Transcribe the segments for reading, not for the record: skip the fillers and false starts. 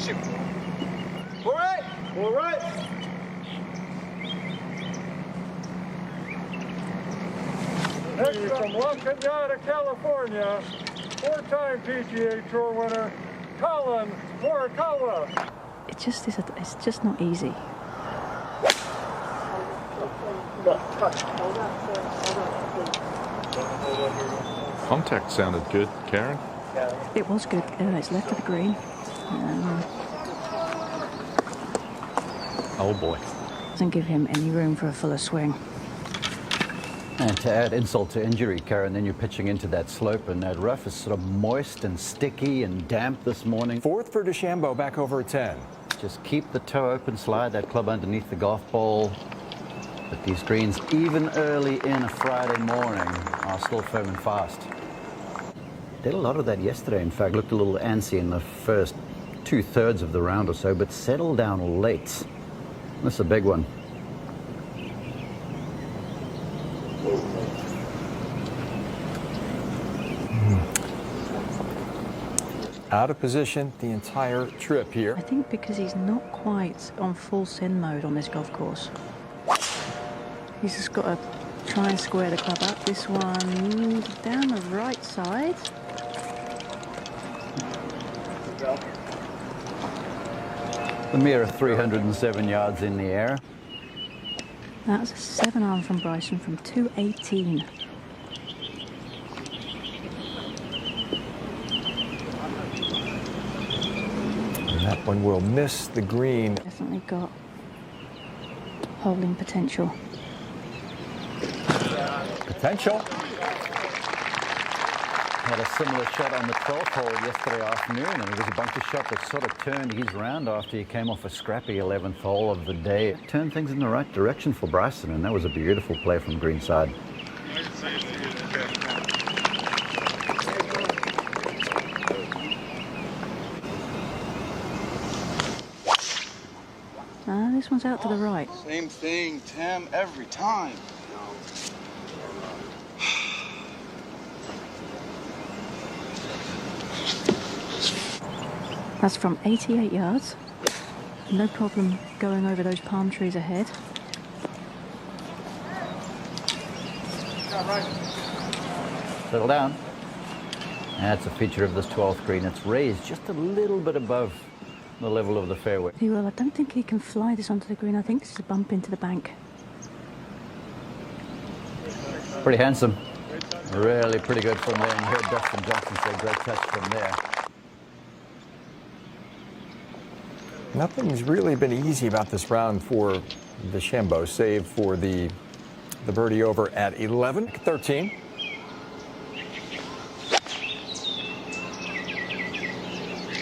All right. All right. Next from La Cañada, California, four-time PGA Tour winner, Colin Morikawa. It's just not easy. Contact sounded good, Karen. It was good. It's left of the green. Oh boy. Doesn't give him any room for a fuller swing. And to add insult to injury, Karen, then you're pitching into that slope, and that rough is sort of moist and sticky and damp this morning. Fourth for DeChambeau, back over a 10. Just keep the toe open, slide that club underneath the golf ball. But these greens, even early in a Friday morning, are still firm and fast. Did a lot of that yesterday, in fact. Looked a little antsy in the first two-thirds of the round or so, but settled down late. This is a big one. Out of position the entire trip here. I think because he's not quite on full send mode on this golf course. He's just got to try and square the club up. This one down the right side. The mere 307 yards in the air. That was a 7-iron from Bryson from 218. And that one will miss the green. Definitely got holding potential. Potential. Had a similar shot on the 12th hole yesterday afternoon, and it was a bunker shot that sort of turned his round after he came off a scrappy 11th hole of the day. It turned things in the right direction for Bryson, and that was a beautiful play from greenside. This one's out to the right. Same thing, Tim, every time. That's from 88 yards. No problem going over those palm trees ahead. Settle down. That's a feature of this 12th green. It's raised just a little bit above the level of the fairway. Well, I don't think he can fly this onto the green. I think this is a bump into the bank. Pretty handsome. Really pretty good from there. And you heard Dustin Johnson say great touch from there. Nothing's really been easy about this round for DeChambeau, save for the birdie over at 11, 13.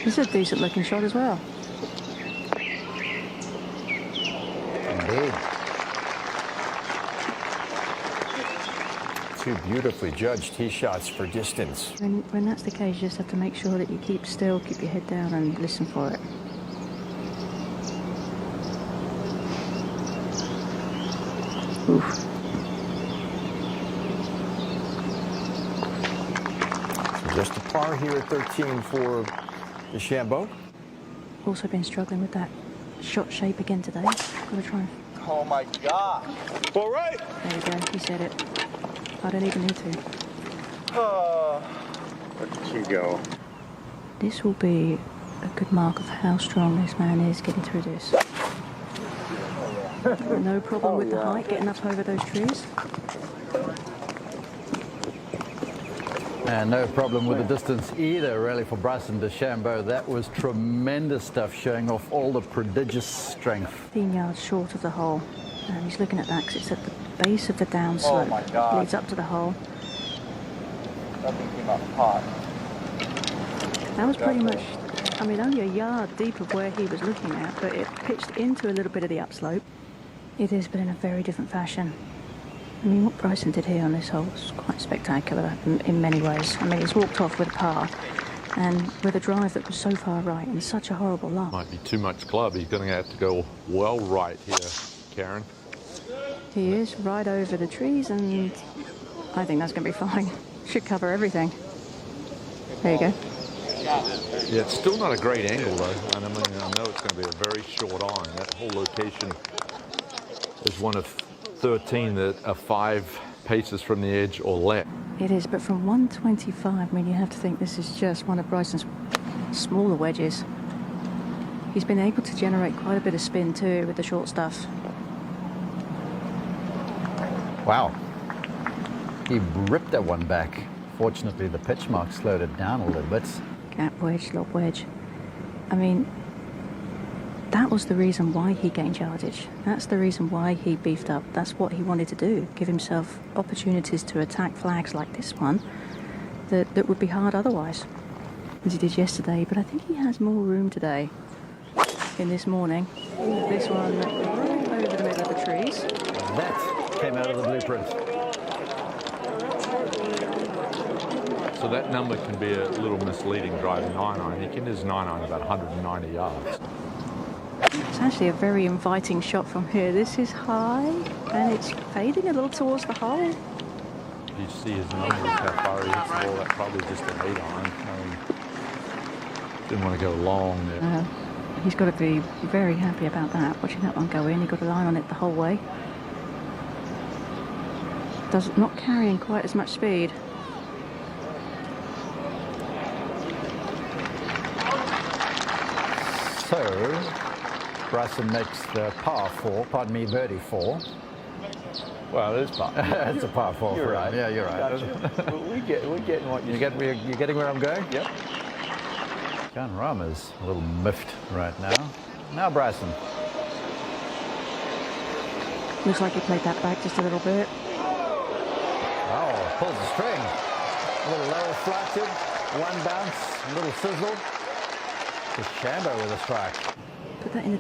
This is a decent looking shot as well. Indeed. Two beautifully judged tee shots for distance. When that's the case, you just have to make sure that you keep still, keep your head down and listen for it. Oof. So just a par here at 13 for DeChambeau. Also been struggling with that shot shape again today. Got to try and... Oh my God. All right. There you go, he said it. I don't even need to. Where did you go? This will be a good mark of how strong this man is getting through this. No problem with the height, getting up over those trees. And no problem with the distance either, really, for Bryson DeChambeau. That was tremendous stuff, showing off all the prodigious strength. 15 yards short of the hole. And he's looking at that because it's at the base of the downslope. Oh my God. Leads up to the hole. Nothing came out the pot. That was pretty much, I mean, only a yard deep of where he was looking at, but it pitched into a little bit of the upslope. It is, but in a very different fashion. I mean, what Bryson did here on this hole was quite spectacular in many ways. I mean, he's walked off with a par and with a drive that was so far right and such a horrible luck. Might be too much club. He's going to have to go well right here, Karen. He is right over the trees, and I think that's going to be fine. Should cover everything. There you go. Yeah, it's still not a great angle though, and I mean, I know it's going to be a very short iron. That whole location is one of 13 that are 5 paces from the edge or less. It is, but from 125, I mean, you have to think this is just one of Bryson's smaller wedges. He's been able to generate quite a bit of spin too with the short stuff. Wow. He ripped that one back. Fortunately, the pitch mark slowed it down a little bit. Gap wedge, lob wedge. I mean, that was the reason why he gained yardage. That's the reason why he beefed up. That's what he wanted to do. Give himself opportunities to attack flags like this one that would be hard otherwise, as he did yesterday. But I think he has more room today in this morning. This one right over the middle of the trees. That came out of the blueprint. So that number can be a little misleading driving 9-iron. He can his 9-iron about 190 yards. It's actually a very inviting shot from here. This is high and it's fading a little towards the hole. If you see his numbers, how far he hits the ball, that's probably just an 8-iron. Didn't want to go long there. He's got to be very happy about that. Watching that one go in, he got a line on it the whole way. Not carrying quite as much speed. So, Bryson makes the par 4, pardon me, birdie 4. Well, it is par. It's a par 4. You're right. Yeah, you're right. Gotcha. We're getting what You're getting where I'm going? Yep. John Rama's a little miffed right now. Now Bryson. Looks like he played that back just a little bit. Oh, pulls the string. A little low flat-tip, one bounce, a little sizzle. DeChambeau with a strike. Put that in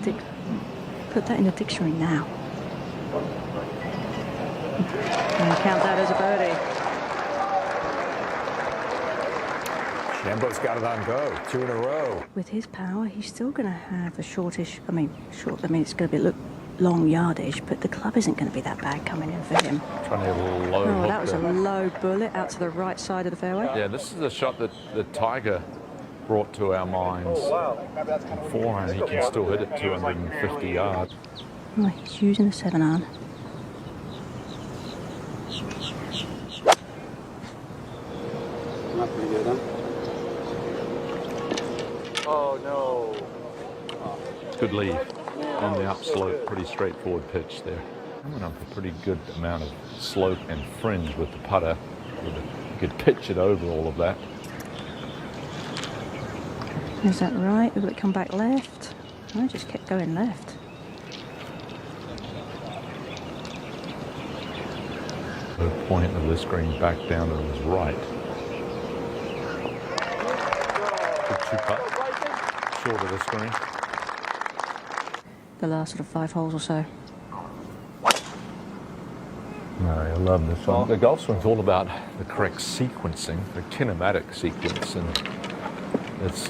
the dictionary now. And count that as a birdie. DeChambeau's got it on go. 2 in a row. With his power, he's still going to have a it's going to be long yardage, but the club isn't going to be that bad coming in for him. Trying to hit a little low Oh, hook that was a there. low bullet out to the right side of the fairway. Yeah, this is a shot that Tiger brought to our minds. Forehand, he can still hit it 250 yards. Oh, he's using a 7-iron. Not pretty good, huh? Oh, no. Good lead on the upslope, pretty straightforward pitch there. I went up a pretty good amount of slope and fringe with the putter. You could pitch it over all of that. Is that right? Will it come back left? I just kept going left. The point of this green back down to his right. Good 2-putt, short of the screen. The last sort of 5 holes or so. No, I love this one. The golf swing's all about the correct sequencing, the kinematic sequence, and as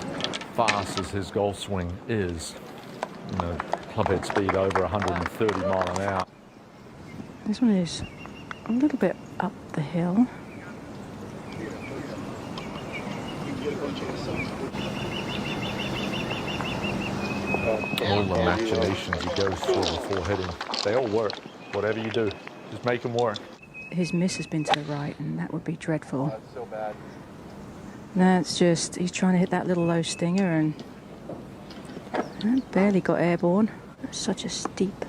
fast as his golf swing is, club head speed over 130 mile an hour. This one is a little bit up the hill. All the machinations he goes through before hitting, they all work. Whatever you do, just make them work. His miss has been to the right, and that would be dreadful. That's so bad. That's just, he's trying to hit that little low stinger and barely got airborne. That's such a steep.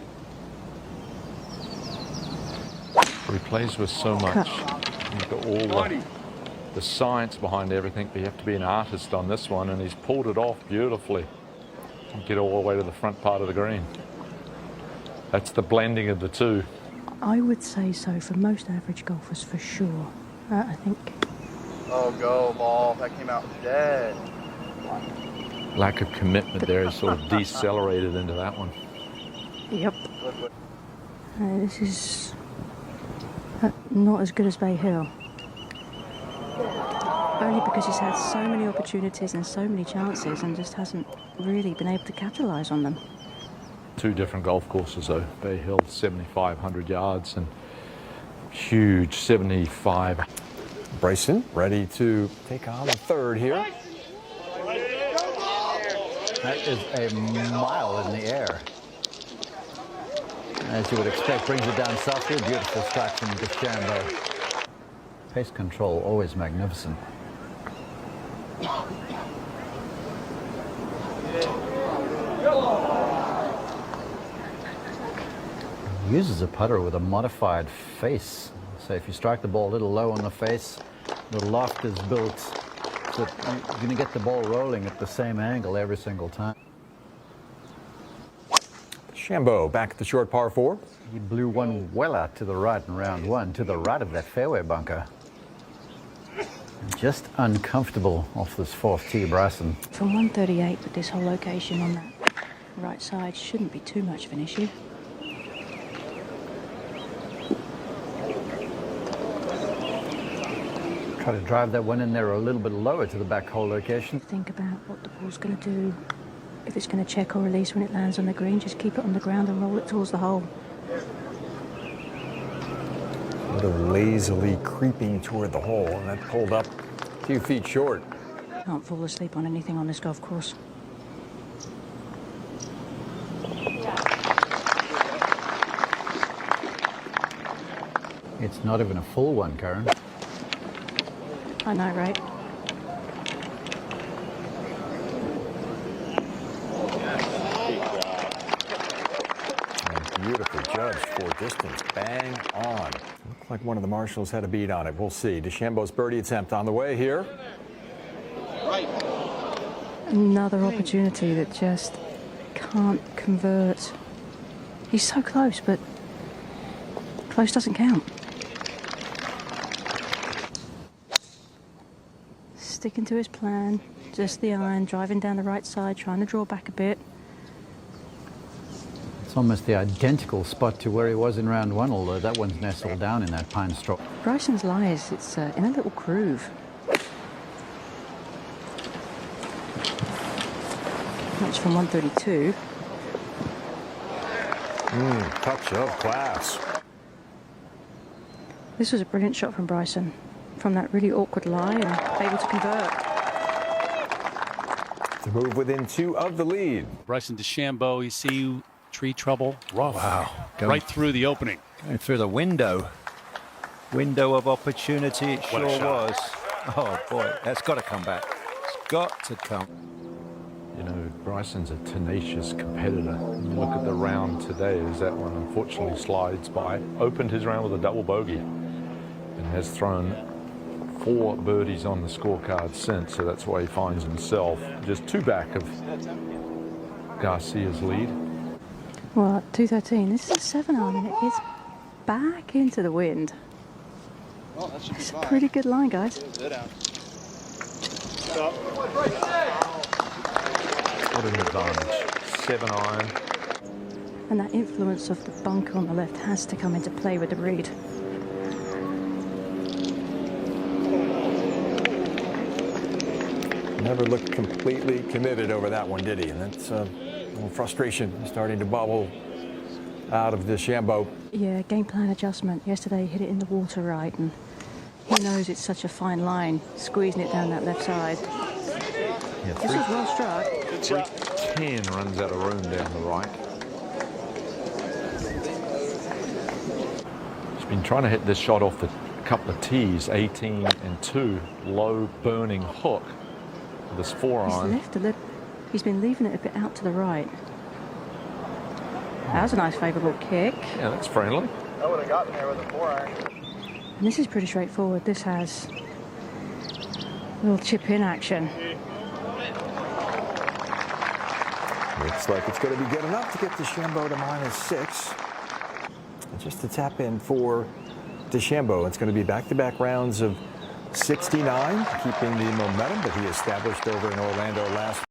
He plays with so much. You've got all the science behind everything, but you have to be an artist on this one, and he's pulled it off beautifully. Get all the way to the front part of the green. That's the blending of the two. I would say so for most average golfers, for sure. I think. Oh, go, ball. That came out dead. Lack of commitment there is sort of decelerated into that one. Yep. This is not as good as Bay Hill. Only because he's had so many opportunities and so many chances and just hasn't really been able to capitalise on them. 2 different golf courses though. Bay Hill 7,500 yards and huge 75. Bryson ready to take on the third here. That is a mile in the air. As you would expect, brings it down softly. Beautiful strike from DeChambeau. Pace control, always magnificent. Uses a putter with a modified face. So if you strike the ball a little low on the face, the loft is built so that you're going to get the ball rolling at the same angle every single time. DeChambeau back at the short par 4. He blew one well out to the right in round 1, to the right of that fairway bunker. Just uncomfortable off this 4th tee, Bryson. From 138 with this whole location on that right side shouldn't be too much of an issue. Try to drive that one in there a little bit lower to the back hole location. Think about what the ball's going to do. If it's going to check or release when it lands on the green, just keep it on the ground and roll it towards the hole. Sort of lazily creeping toward the hole, and that pulled up a few feet short. Can't fall asleep on anything on this golf course. It's not even a full one, Karen. I know, right? And beautifully judged for distance. Bang on. Looks like one of the marshals had a beat on it. We'll see. DeChambeau's birdie attempt on the way here. Another opportunity that just can't convert. He's so close, but close doesn't count. Sticking to his plan, just the iron, driving down the right side, trying to draw back a bit. It's almost the identical spot to where he was in round 1, although that one's nestled down in that pine straw. Bryson's lies, it's in a little groove. Much from 132. Touch of class. This was a brilliant shot from Bryson. From that really awkward lie and able to convert. To move within 2 of the lead. Bryson DeChambeau, you see tree trouble. Rough. Wow. Right through the opening. Going through the window. Window of opportunity, it What a sure shot. was. Oh, boy, that's got to come back. It's got to come. You know, Bryson's a tenacious competitor. You look at the round today as that one unfortunately slides by. Opened his round with a double bogey and has thrown 4 birdies on the scorecard since, so that's why he finds himself just 2 back of Garcia's lead. Well, at 213, this is a 7-iron and it is back into the wind. It's a pretty good line, guys. What an advantage. 7-iron. And that influence of the bunker on the left has to come into play with the read. Never looked completely committed over that one, did he? And that's a little frustration starting to bubble out of DeChambeau. Yeah, game plan adjustment. Yesterday he hit it in the water right, and he knows it's such a fine line, squeezing it down that left side. Yeah, This was well struck. 310 runs out of room down the right. He's been trying to hit this shot off the couple of tees, 18 and 2, low burning hook. This 4-iron. He's been leaving it a bit out to the right. That was a nice favourable kick. Yeah, that's friendly. I would have gotten there with a 4-iron. And this is pretty straightforward. This has a little chip-in action. Looks like it's going to be good enough to get DeChambeau to -6. And just to tap in for DeChambeau, it's going to be back-to-back rounds of 69, keeping the momentum that he established over in Orlando last